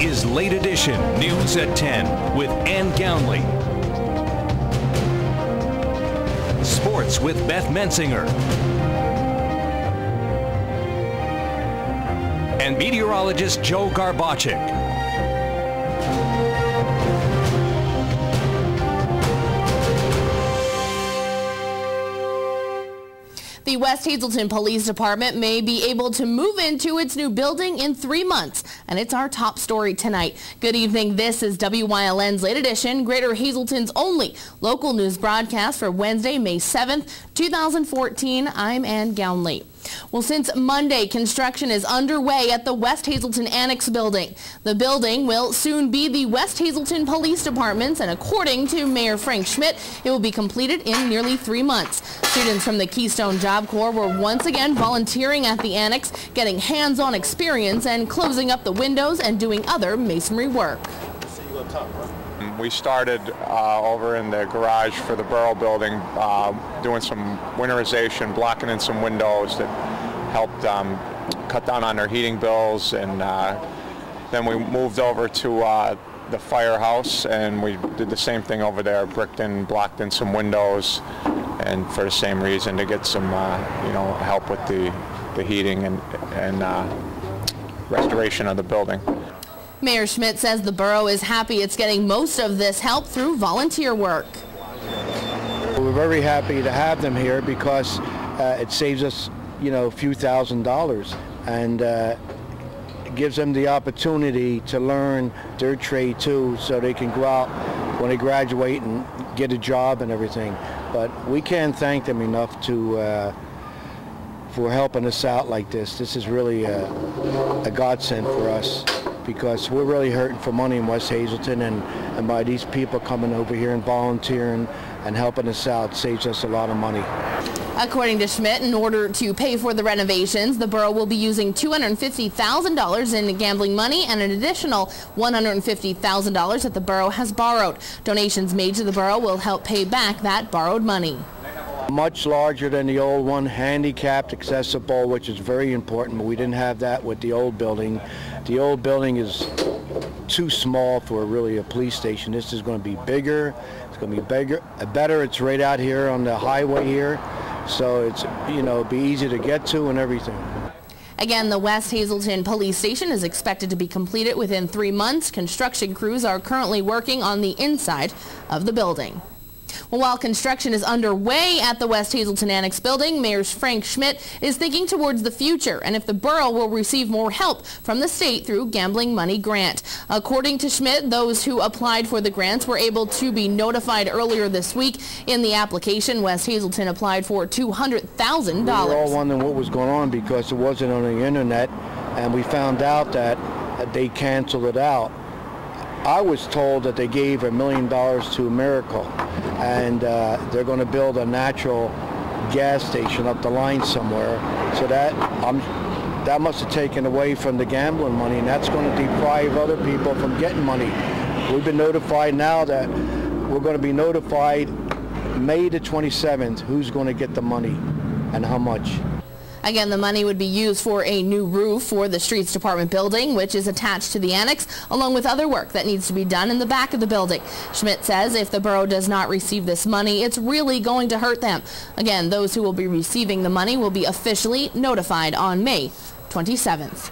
is Late Edition News at 10 with Ann Gownley. Sports with Beth Mensinger. And meteorologist Joe Garbacik. The West Hazelton Police Department may be able to move into its new building in 3 months, and it's our top story tonight. Good evening. This is WYLN's Late Edition, Greater Hazelton's only local news broadcast for Wednesday, May 7th, 2014. I'm Ann Gownley. Well, since Monday, construction is underway at the West Hazelton Annex building. The building will soon be the West Hazelton Police Department's, and according to Mayor Frank Schmidt, it will be completed in nearly 3 months. Students from the Keystone Job Corps were once again volunteering at the annex, getting hands-on experience and closing up the windows and doing other masonry work. We started over in the garage for the Borough building, doing some winterization, blocking in some windows that helped cut down on their heating bills, and then we moved over to the firehouse, and we did the same thing over there, bricked in, blocked in some windows, and for the same reason, to get some help with the heating and restoration of the building. Mayor Schmidt says the borough is happy it's getting most of this help through volunteer work. We're very happy to have them here because it saves us, a few $1,000s, and it gives them the opportunity to learn their trade too, so they can go out when they graduate and get a job and everything. But we can't thank them enough for helping us out like this. This is really a godsend for us, because we're really hurting for money in West Hazelton, and by these people coming over here and volunteering and helping us out saves us a lot of money. According to Schmidt, in order to pay for the renovations, the borough will be using $250,000 in gambling money and an additional $150,000 that the borough has borrowed. Donations made to the borough will help pay back that borrowed money. Much larger than the old one, handicapped accessible, which is very important, but we didn't have that with the old building. The old building is too small for really a police station. This is going to be bigger. It's going to be better. It's right out here on the highway here, so it's be easy to get to and everything. Again, the West Hazelton Police Station is expected to be completed within 3 months. Construction crews are currently working on the inside of the building. Well, while construction is underway at the West Hazelton Annex building, Mayor Frank Schmidt is thinking towards the future and if the borough will receive more help from the state through gambling money grant. According to Schmidt, those who applied for the grants were able to be notified earlier this week. In the application, West Hazelton applied for $200,000. We were all wondering what was going on because it wasn't on the internet, and we found out that they canceled it out. I was told that they gave $1 million to Miracle, and they're going to build a natural gas station up the line somewhere. So that must have taken away from the gambling money, and that's going to deprive other people from getting money. We've been notified now that we're going to be notified May the 27th who's going to get the money and how much. Again, the money would be used for a new roof for the Streets Department building, which is attached to the annex, along with other work that needs to be done in the back of the building. Schmidt says if the borough does not receive this money, it's really going to hurt them. Again, those who will be receiving the money will be officially notified on May 27th.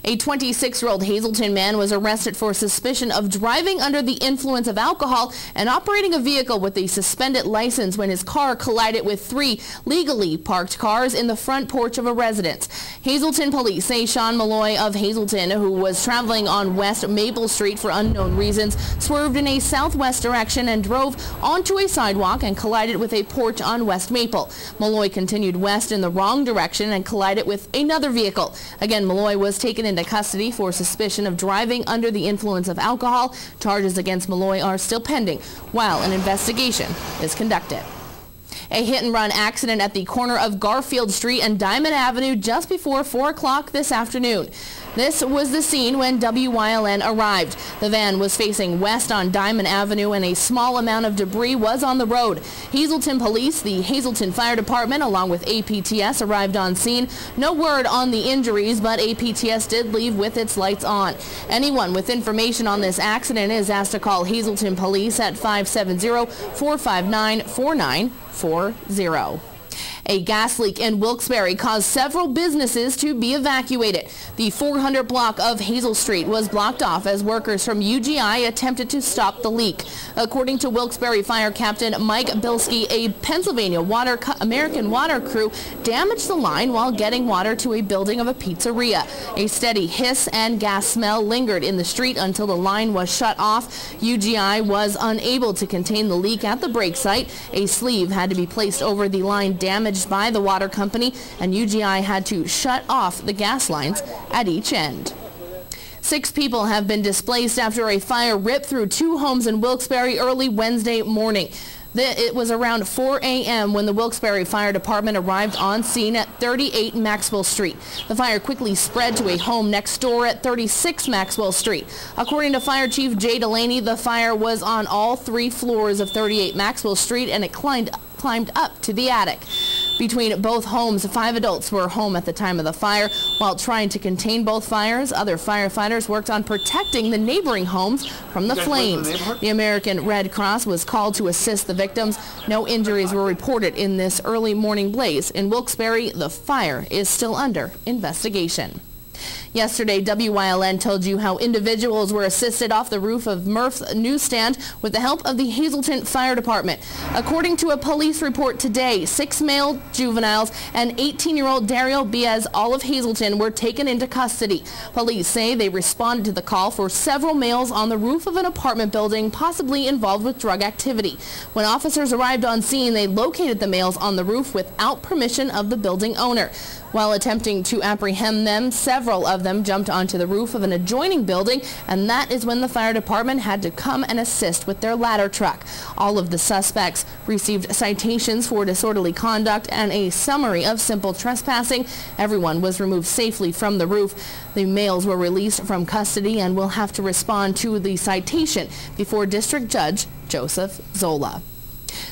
A 26-year-old Hazelton man was arrested for suspicion of driving under the influence of alcohol and operating a vehicle with a suspended license when his car collided with 3 legally parked cars in the front porch of a residence. Hazelton police say Sean Malloy of Hazelton, who was traveling on West Maple Street for unknown reasons, swerved in a southwest direction and drove onto a sidewalk and collided with a porch on West Maple. Malloy continued west in the wrong direction and collided with another vehicle. Again, Malloy was taken into custody for suspicion of driving under the influence of alcohol. Charges against Malloy are still pending while an investigation is conducted. A hit-and-run accident at the corner of Garfield Street and Diamond Avenue just before 4 o'clock this afternoon. This was the scene when WYLN arrived. The van was facing west on Diamond Avenue and a small amount of debris was on the road. Hazleton Police, the Hazleton Fire Department, along with APTS arrived on scene. No word on the injuries, but APTS did leave with its lights on. Anyone with information on this accident is asked to call Hazleton Police at 570-459-4940. A gas leak in Wilkes-Barre caused several businesses to be evacuated. The 400 block of Hazel Street was blocked off as workers from UGI attempted to stop the leak. According to Wilkes-Barre Fire Captain Mike Bilski, a Pennsylvania American Water crew damaged the line while getting water to a building of a pizzeria. A steady hiss and gas smell lingered in the street until the line was shut off. UGI was unable to contain the leak at the break site. A sleeve had to be placed over the line damaged by the water company, and UGI had to shut off the gas lines at each end. 6 people have been displaced after a fire ripped through 2 homes in Wilkes-Barre early Wednesday morning. It was around 4 a.m. when the Wilkes-Barre Fire Department arrived on scene at 38 Maxwell Street. The fire quickly spread to a home next door at 36 Maxwell Street. According to Fire Chief Jay Delaney, the fire was on all 3 floors of 38 Maxwell Street and it climbed up to the attic. Between both homes, 5 adults were home at the time of the fire. While trying to contain both fires, other firefighters worked on protecting the neighboring homes from the flames. The American Red Cross was called to assist the victims. No injuries were reported in this early morning blaze. In Wilkes-Barre, the fire is still under investigation. Yesterday, WYLN told you how individuals were assisted off the roof of Murph's newsstand with the help of the Hazleton Fire Department. According to a police report today, 6 male juveniles and 18-year-old Daryl Biaz, all of Hazleton, were taken into custody. Police say they responded to the call for several males on the roof of an apartment building possibly involved with drug activity. When officers arrived on scene, they located the males on the roof without permission of the building owner. While attempting to apprehend them, several of them jumped onto the roof of an adjoining building, and that is when the fire department had to come and assist with their ladder truck. All of the suspects received citations for disorderly conduct and a summary of simple trespassing. Everyone was removed safely from the roof. The males were released from custody and will have to respond to the citation before District Judge Joseph Zola.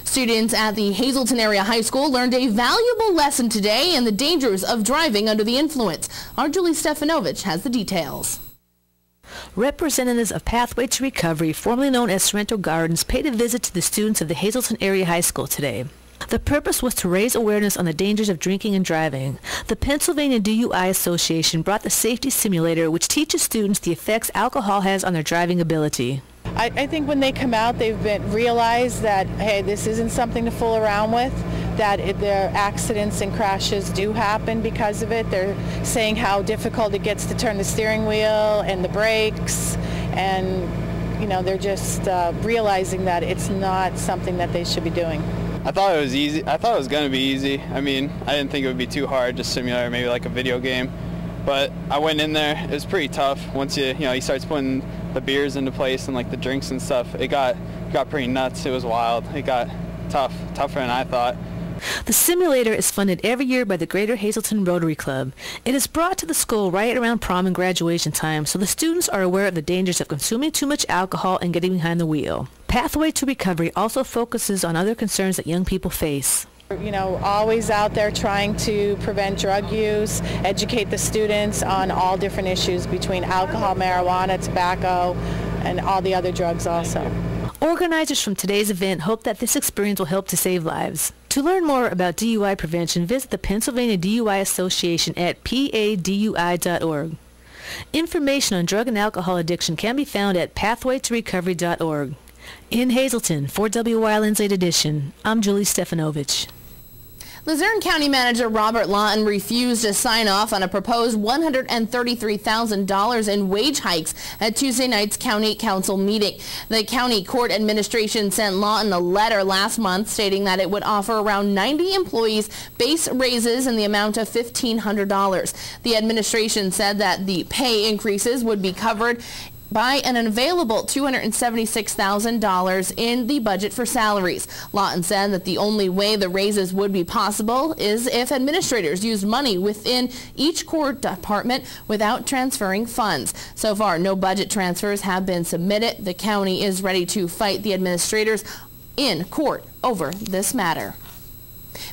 Students at the Hazleton Area High School learned a valuable lesson today in the dangers of driving under the influence. Our Julie Stefanovich has the details. Representatives of Pathway to Recovery, formerly known as Sorrento Gardens, paid a visit to the students of the Hazleton Area High School today. The purpose was to raise awareness on the dangers of drinking and driving. The Pennsylvania DUI Association brought the safety simulator, which teaches students the effects alcohol has on their driving ability. I think when they come out, they've realized that, hey, this isn't something to fool around with, that their accidents and crashes do happen because of it. They're saying how difficult it gets to turn the steering wheel and the brakes, and you know, they're just realizing that it's not something that they should be doing. I thought it was easy. I thought it was going to be easy. I mean, I didn't think it would be too hard, just simulator, maybe like a video game. But I went in there, it was pretty tough. Once you start putting the beers into place and like the drinks and stuff, it got pretty nuts. It was wild. It got tougher than I thought. The simulator is funded every year by the Greater Hazleton Rotary Club. It is brought to the school right around prom and graduation time, so the students are aware of the dangers of consuming too much alcohol and getting behind the wheel. Pathway to Recovery also focuses on other concerns that young people face. You know, always out there trying to prevent drug use, educate the students on all different issues between alcohol, marijuana, tobacco, and all the other drugs also. Organizers from today's event hope that this experience will help to save lives. To learn more about DUI prevention, visit the Pennsylvania DUI Association at padui.org. Information on drug and alcohol addiction can be found at pathwaytorecovery.org. In Hazleton, for WYLN's Late Edition, I'm Julie Stefanovich. Luzerne County Manager Robert Lawton refused to sign off on a proposed $133,000 in wage hikes at Tuesday night's County Council meeting. The County Court Administration sent Lawton a letter last month stating that it would offer around 90 employees base raises in the amount of $1,500. The administration said that the pay increases would be covered by an available $276,000 in the budget for salaries. Lawton said that the only way the raises would be possible is if administrators used money within each court department without transferring funds. So far, no budget transfers have been submitted. The county is ready to fight the administrators in court over this matter.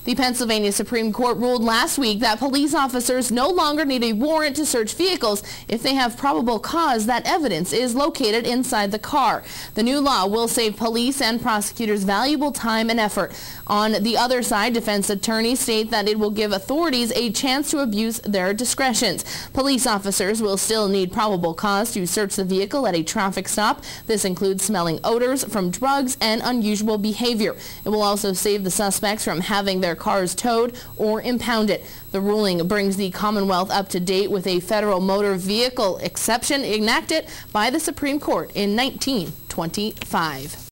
The Pennsylvania Supreme Court ruled last week that police officers no longer need a warrant to search vehicles if they have probable cause that evidence is located inside the car. The new law will save police and prosecutors valuable time and effort. On the other side, defense attorneys state that it will give authorities a chance to abuse their discretions. Police officers will still need probable cause to search the vehicle at a traffic stop. This includes smelling odors from drugs and unusual behavior. It will also save the suspects from having their cars towed or impounded. The ruling brings the Commonwealth up to date with a federal motor vehicle exception enacted by the Supreme Court in 1925.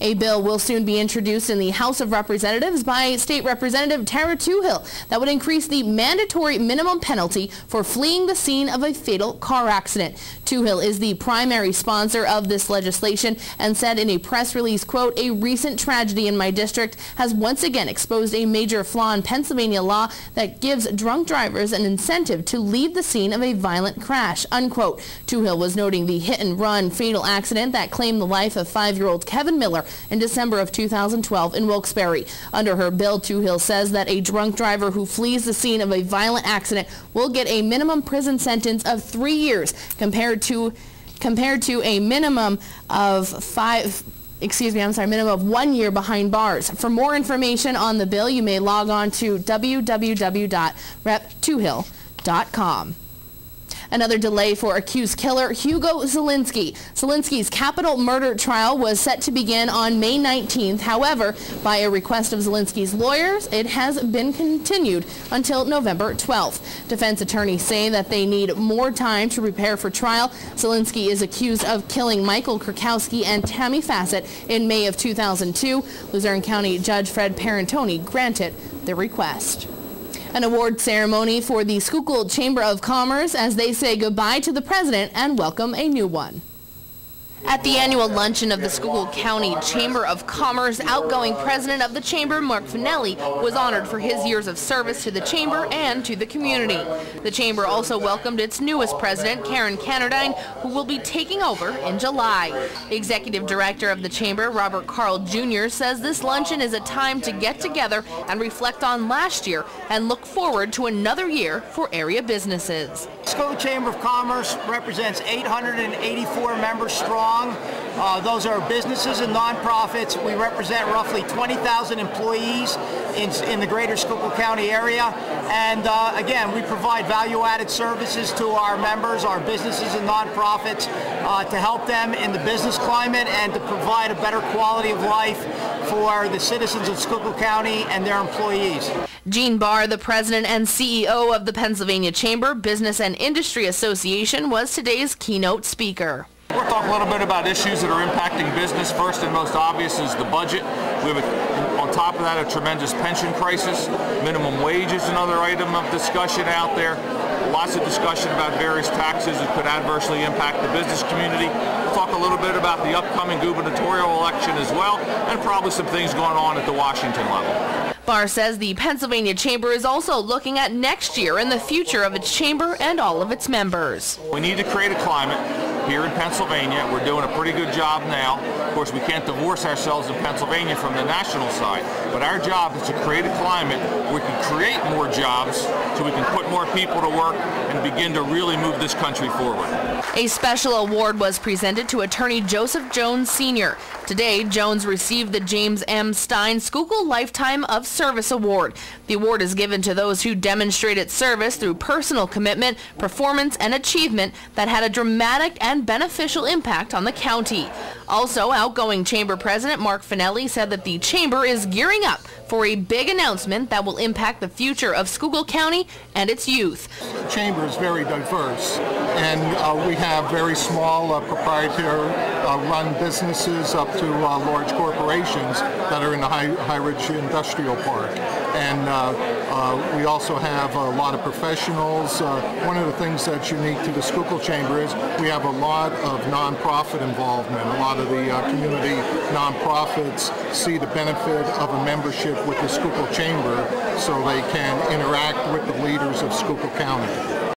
A bill will soon be introduced in the House of Representatives by State Representative Tara Toohill that would increase the mandatory minimum penalty for fleeing the scene of a fatal car accident. Toohill is the primary sponsor of this legislation and said in a press release, quote, "A recent tragedy in my district has once again exposed a major flaw in Pennsylvania law that gives drunk drivers an incentive to leave the scene of a violent crash," unquote. Toohill was noting the hit-and-run fatal accident that claimed the life of 5-year-old Kevin Miller in December of 2012 in Wilkes-Barre. Under her bill, Toohill says that a drunk driver who flees the scene of a violent accident will get a minimum prison sentence of 3 years compared to a minimum of minimum of 1 year behind bars. For more information on the bill, you may log on to www.reptoohill.com. Another delay for accused killer Hugo Zielinski. Zielinski's capital murder trial was set to begin on May 19th. However, by a request of Zielinski's lawyers, it has been continued until November 12th. Defense attorneys say that they need more time to prepare for trial. Zielinski is accused of killing Michael Krakowski and Tammy Fassett in May of 2002. Luzerne County Judge Fred Parentoni granted the request. An award ceremony for the Schuylkill Chamber of Commerce as they say goodbye to the president and welcome a new one. At the annual luncheon of the Schuylkill County Chamber of Commerce, outgoing president of the chamber, Mark Finelli, was honored for his years of service to the chamber and to the community. The chamber also welcomed its newest president, Karen Cannerdine, who will be taking over in July. The executive director of the chamber, Robert Carl Jr., says this luncheon is a time to get together and reflect on last year and look forward to another year for area businesses. Schuylkill Chamber of Commerce represents 884 members strong. Those are businesses and nonprofits. We represent roughly 20,000 employees in the greater Schuylkill County area. And again, we provide value-added services to our members, our businesses and nonprofits, to help them in the business climate and to provide a better quality of life for the citizens of Schuylkill County and their employees. Gene Barr, the president and CEO of the Pennsylvania Chamber Business and Industry Association, was today's keynote speaker. We'll talk a little bit about issues that are impacting business. First and most obvious is the budget. We have, on top of that, a tremendous pension crisis. Minimum wage is another item of discussion out there. Lots of discussion about various taxes that could adversely impact the business community. We'll talk a little bit about the upcoming gubernatorial election as well, and probably some things going on at the Washington level. Barr says the Pennsylvania Chamber is also looking at next year and the future of its chamber and all of its members. We need to create a climate here in Pennsylvania. We're doing a pretty good job now. Of course, we can't divorce ourselves in Pennsylvania from the national side, but our job is to create a climate where we can create more jobs so we can put more people to work and begin to really move this country forward. A special award was presented to attorney Joseph Jones Sr. Today, Jones received the James M. Stein Schuylkill Lifetime of Service Award. The award is given to those who demonstrated service through personal commitment, performance, and achievement that had a dramatic and beneficial impact on the county. Also, outgoing chamber president Mark Finelli said that the chamber is gearing up for a big announcement that will impact the future of Schuylkill County and its youth. The chamber is very diverse, and we have very small proprietary run businesses up to large corporations that are in the High Ridge Industrial Park. and we also have a lot of professionals. One of the things that's unique to the Schuylkill Chamber is we have a lot of nonprofit involvement. A lot of the community nonprofits see the benefit of a membership with the Schuylkill Chamber so they can interact with the leaders of Schuylkill County.